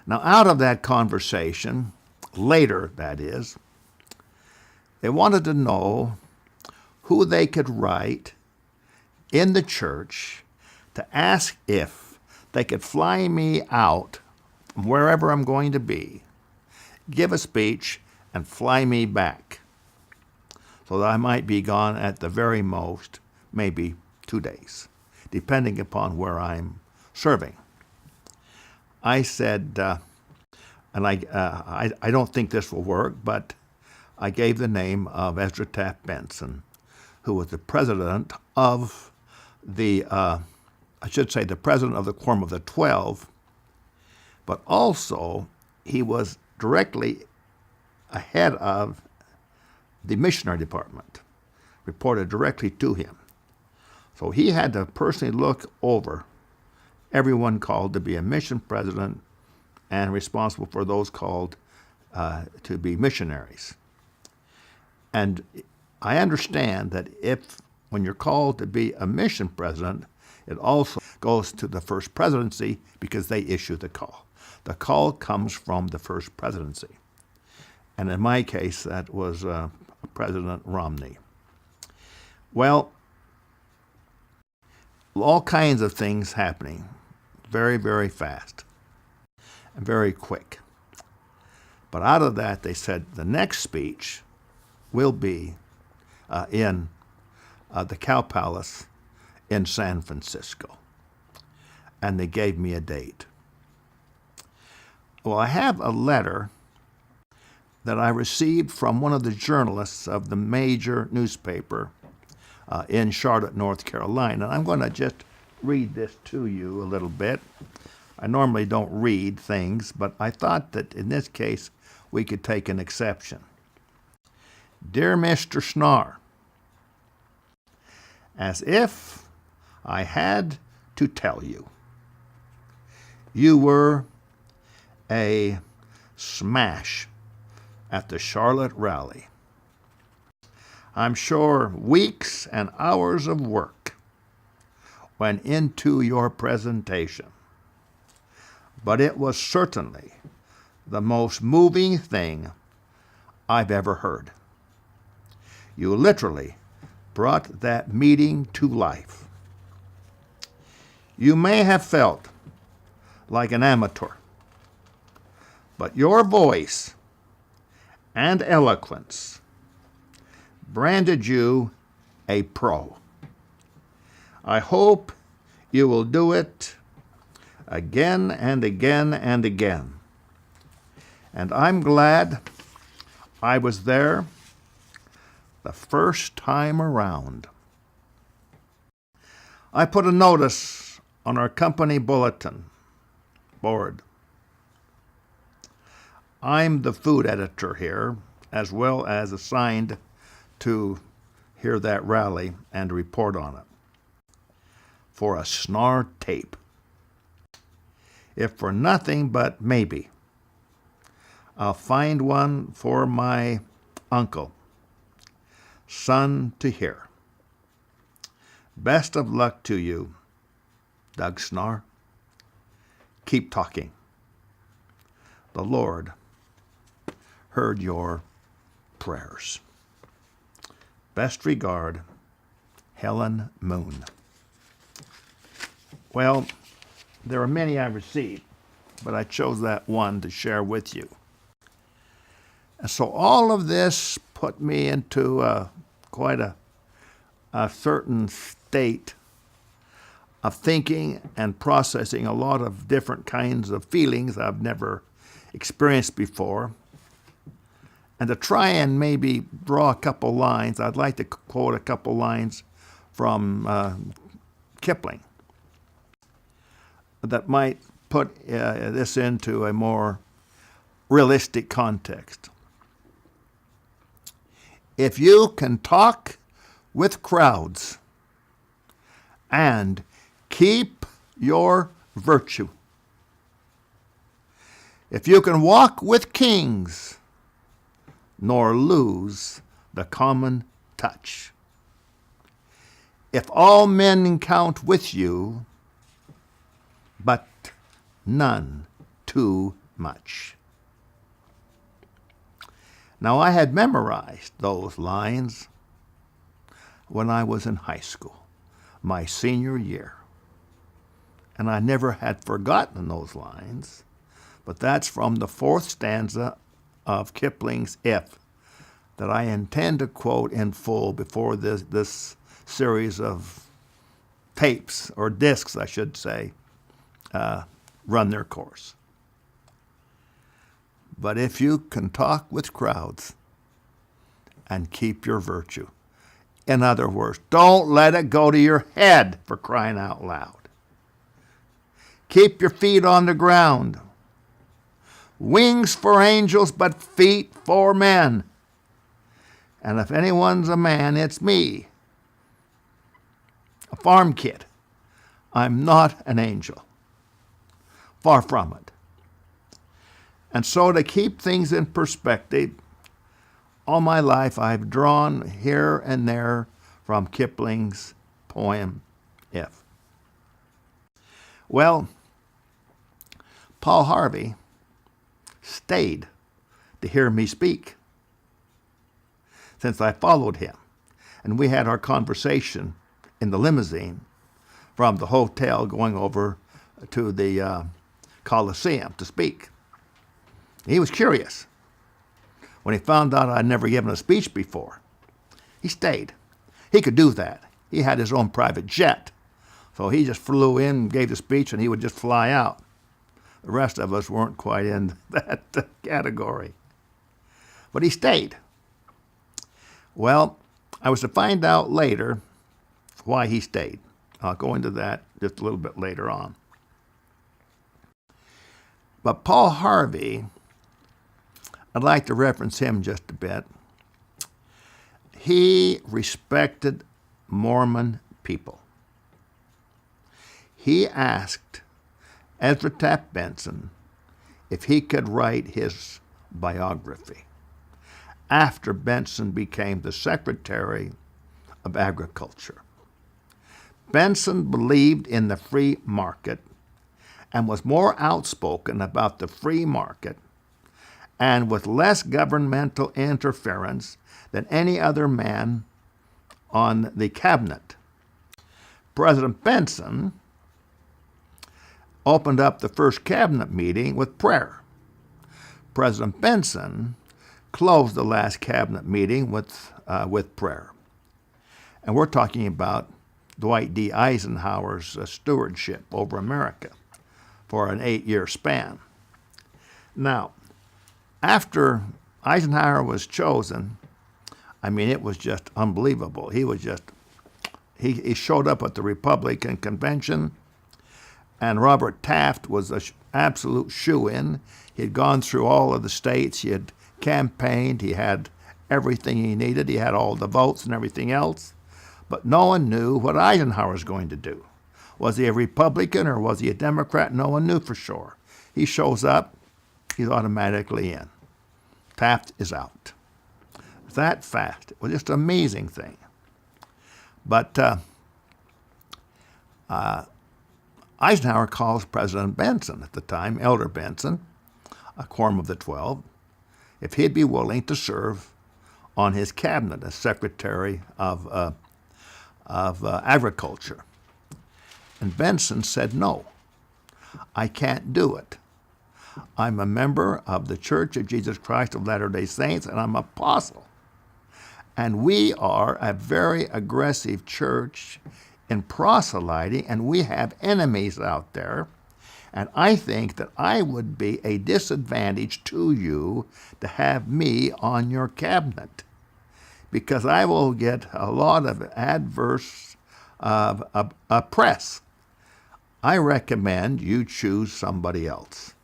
Now, out of that conversation, later that is, they wanted to know who they could write in the church to ask if they could fly me out from wherever I'm going to be, give a speech, and fly me back, so that I might be gone at the very most, maybe 2 days, depending upon where I'm serving. I said, and I don't think this will work, but I gave the name of Ezra Taft Benson, who was the president of the, the president of the Quorum of the 12, but also he was directly ahead of the missionary department, reported directly to him. So he had to personally look over everyone called to be a mission president and responsible for those called to be missionaries. And I understand that when you're called to be a mission president, it also goes to the first presidency because they issue the call. The call comes from the first presidency. And in my case, that was President Romney. Well, all kinds of things happening very, very fast and very quick. But out of that, they said the next speech will be in the Cow Palace in San Francisco. And they gave me a date. Well, I have a letter that I received from one of the journalists of the major newspaper in Charlotte, North Carolina. And I'm going to just read this to you a little bit. I normally don't read things, but I thought that in this case we could take an exception. Dear Mr. Snar, as if I had to tell you, you were a smash at the Charlotte rally. I'm sure weeks and hours of work went into your presentation, but it was certainly the most moving thing I've ever heard. You literally brought that meeting to life. You may have felt like an amateur, but your voice and eloquence branded you a pro. I hope you will do it again and again and again. And I'm glad I was there the first time around. I put a notice on our company bulletin board. I'm the food editor here, as well as assigned to hear that rally and report on it, for a Snar tape. If for nothing but maybe, I'll find one for my uncle, son to hear. Best of luck to you, Doug Snar. Keep talking. The Lord heard your prayers. Best regard, Helen Moon. Well, there are many I received, but I chose that one to share with you. And so all of this put me into quite a certain state of thinking and processing a lot of different kinds of feelings I've never experienced before. And to try and maybe draw a couple lines, I'd like to quote a couple lines from Kipling that might put this into a more realistic context. If you can talk with crowds and keep your virtue, if you can walk with kings nor lose the common touch, if all men count with you, but none too much. Now, I had memorized those lines when I was in high school, my senior year. And I never had forgotten those lines, but that's from the fourth stanza of Kipling's If that I intend to quote in full before this series of tapes, or discs, I should say, run their course. But if you can talk with crowds and keep your virtue, in other words, don't let it go to your head, for crying out loud. Keep your feet on the ground. Wings for angels, but feet for men. And if anyone's a man, it's me. A farm kid. I'm not an angel. Far from it. And so, to keep things in perspective, all my life I've drawn here and there from Kipling's poem, If. Well, Paul Harvey stayed to hear me speak, since I followed him. And we had our conversation in the limousine from the hotel going over to the Coliseum to speak. He was curious. When he found out I'd never given a speech before, he stayed. He could do that. He had his own private jet. So he just flew in, gave the speech, and he would just fly out. The rest of us weren't quite in that category. But he stayed. Well, I was to find out later why he stayed. I'll go into that just a little bit later on. But Paul Harvey, I'd like to reference him just a bit. He respected Mormon people. He asked Ezra Taft Benson if he could write his biography after Benson became the Secretary of Agriculture. Benson believed in the free market and was more outspoken about the free market and with less governmental interference than any other man on the cabinet. President Benson opened up the first cabinet meeting with prayer. President Benson closed the last cabinet meeting with prayer. And we're talking about Dwight D Eisenhower's stewardship over America for an 8-year span. Now, after Eisenhower was chosen, I mean, it was just unbelievable. He showed up at the Republican convention, and Robert Taft was an absolute shoo-in. He had gone through all of the states. He had campaigned. He had everything he needed. He had all the votes and everything else. But no one knew what Eisenhower was going to do. Was he a Republican or was he a Democrat? No one knew for sure. He shows up, he's automatically in. Taft is out. That fast. It was just an amazing thing. But Eisenhower calls President Benson at the time, Elder Benson, a quorum of the 12, if he'd be willing to serve on his cabinet as Secretary of Agriculture. And Benson said, no, I can't do it. I'm a member of the Church of Jesus Christ of Latter-day Saints, and I'm an apostle. And we are a very aggressive church in proselyting, and we have enemies out there. And I think that I would be a disadvantage to you to have me on your cabinet, because I will get a lot of adverse press. I recommend you choose somebody else.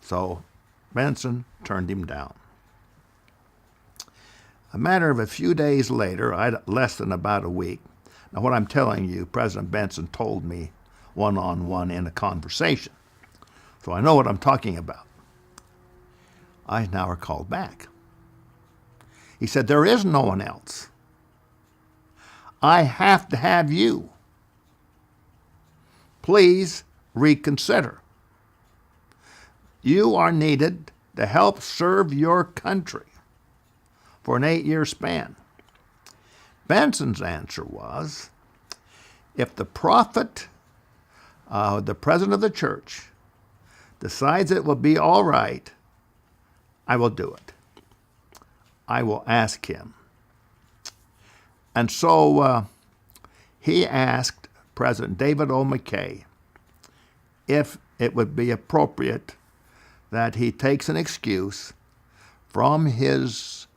So Benson turned him down. A matter of a few days later, less than about a week. Now, what I'm telling you, President Benson told me one-on-one in a conversation. So I know what I'm talking about. Eisenhower called back. He said, there is no one else. I have to have you. Please reconsider. you are needed to help serve your country for an 8-year span. Benson's answer was, if the prophet, the president of the church, decides it will be all right, I will do it. I will ask him. And so he asked President David O. McKay if it would be appropriate that he takes an excuse from his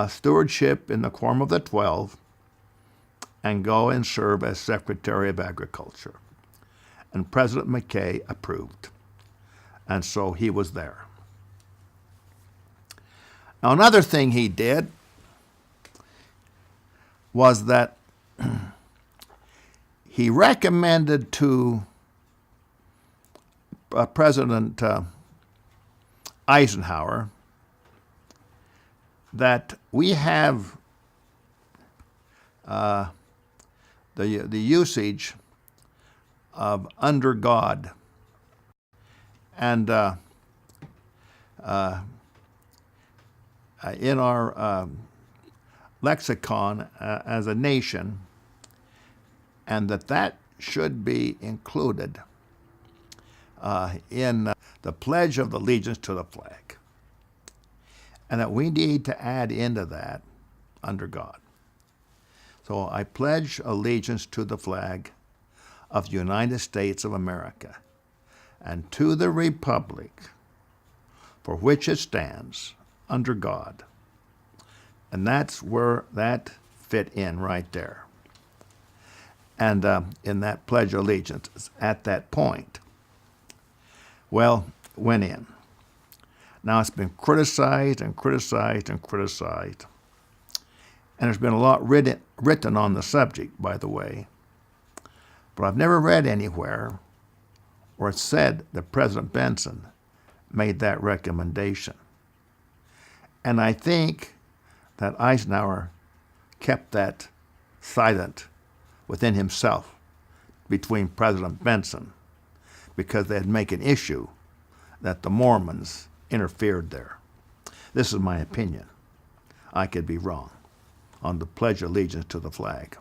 stewardship in the Quorum of the 12 and go and serve as Secretary of Agriculture. And President McKay approved. And so he was there. Now, another thing he did was that he recommended to President Eisenhower that we have the usage of under God. And in our lexicon as a nation, and that should be included in the Pledge of Allegiance to the flag, and that we need to add into that under God. So I pledge allegiance to the flag of the United States of America and to the republic for which it stands, under God. And that's where that fit in right there. And in that Pledge of Allegiance, at that point, well, went in. Now it's been criticized and criticized and criticized. And there's been a lot written on the subject, by the way. But I've never read anywhere where it said that President Benson made that recommendation. And I think that Eisenhower kept that silent within himself between President Benson, because they'd make an issue that the Mormons interfered there. This is my opinion. I could be wrong on the Pledge of Allegiance to the flag.